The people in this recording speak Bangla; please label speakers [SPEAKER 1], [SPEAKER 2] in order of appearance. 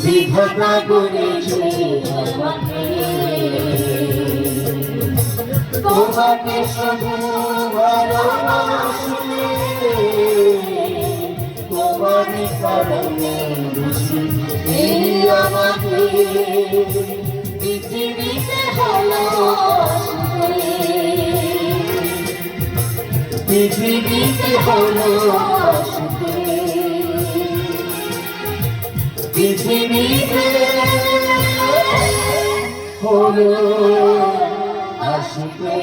[SPEAKER 1] বিধাতা করেছে আমাকে তোমাকে শুধু ভালোবাসি তোমারই কারণে বুঝি এই আমাকে পৃথিবীতে হলো পৃথিবীতে হলো পৃথিবীতে হলো আসবে।